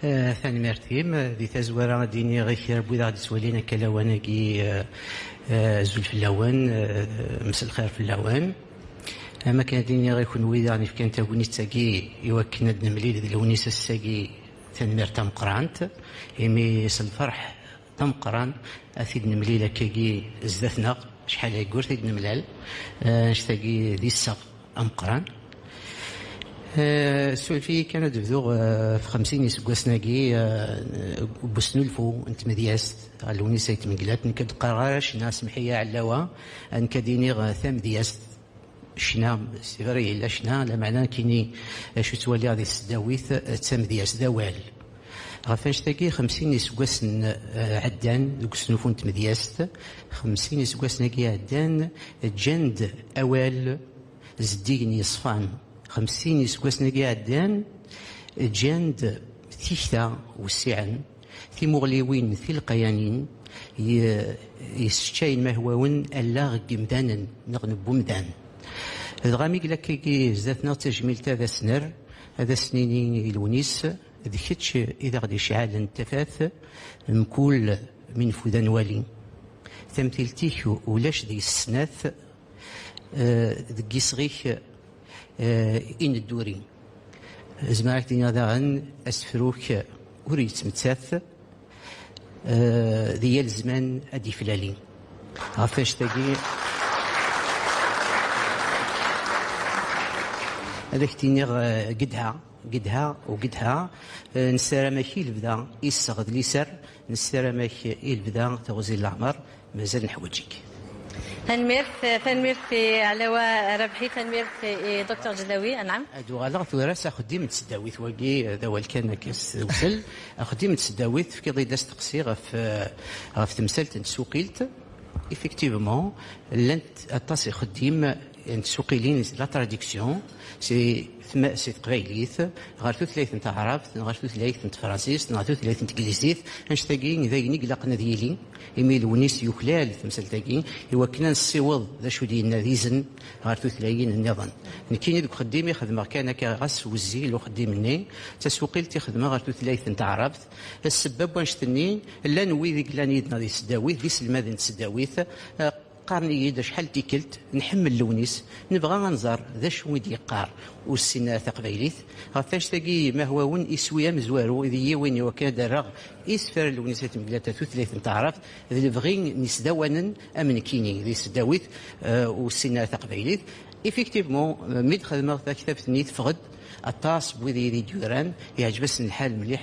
ثاني مرتيم ذي تزورا ديني غير كي ربي غادي تولينا كلاواناكي زول في اللوان مسا الخير في اللوان. اما كان ديني غير يكون ويدا يعني كان تاوني تاكي يوكلنا دنمليل ذي الونيس الساكي ثاني مرتام قرانت يمي الفرح تم قران اثيد نمليله كي زدتنا شحال يقول ثيد نملال نشتاقي ذي السق ام قران. السولفي كانت تبدو في 50 يسقسناكي بوسنولفو انت مدياست علوني سيت مقلات نكد قراش ناس محيه علاوه ان كديني ثام دياست شنا سيفري لا شنا لا معناه كيني شو تولي غادي السداويث تسام دياست دوال غافاش تاكي 50 يسقسن عدان دوك سنوفون تمدياست 50 يسقسناكي عدان جند اوال زديني يصفان 50 يسقسناكي عدان جند ثيثا وسعن في مغليوين في القيانين يسشاين ما هوون الا قمدان نغنب بمدان الغامي لك كي زاتنا تجميل هذا سنر هذا سنيني الونيس ذكتش اذا غادي يشعل التفاث مكول من فدان والي تمثيلتيك ولاش ذي السناث ذكي صغيخ إن الدوري زمارك دينا ذاغن أسفروك وريت متساث ذي الزمان أدي فلالي عفاش تاقي هذاك تينيغ قدها وقدها نسراماكي البدا يسغد ليسر نسراماكي البدا تغزي العمر مازال نحوجك. تنميرت على ربحي تنميرت دكتور جداوي نعم. ادو غالا ثورا خديم تسداويت واقي ذا والكان كاس وصل خديم تسداويت في كي داس تقصي غف تمثلت نسوقيلت ايفيكتيفمون لانت اتصي خديم نسوقيلين لا تراديكسيون سي قبايليث غير ثلاث نتاع عرب غير ثلاث نتاع فرنسيس غير ثلاث نتاع انجليزيت نشتاقين ذايني قلقنا ديالي ايميل ونيس يوكلال تمثل تاقين ايوا كنا نسيوض ذا شو ديالنا ذيزن غير ثلاثين النظام كاين دوك خديمي خدمه كان كغاس وزيل وخديمني تسوقيلتي خدمه غير ثلاث نتاع عرب السبب وانشتني لا نوي ذيك لانيدنا ذي سداويث ذي سلماذ سداويث قارني يدا شحال تيكلت نحمل لونيس نبغى ننظر ذا شو يدي قار والسنة تقبيليث غافاش تاقي ما هو ون يسويا مزوارو إذا وين وكان دراغ يسفر لونيسات مقلاتة ثلاث نتعرف ذي بغين نسداوانا أمن كيني ذي سداويث والسنة تقبيليث إفكتيفمون ميد خدمة كتاب ثنيت فغد الطاس بوذي ذي ديوران يعجبس الحال مليح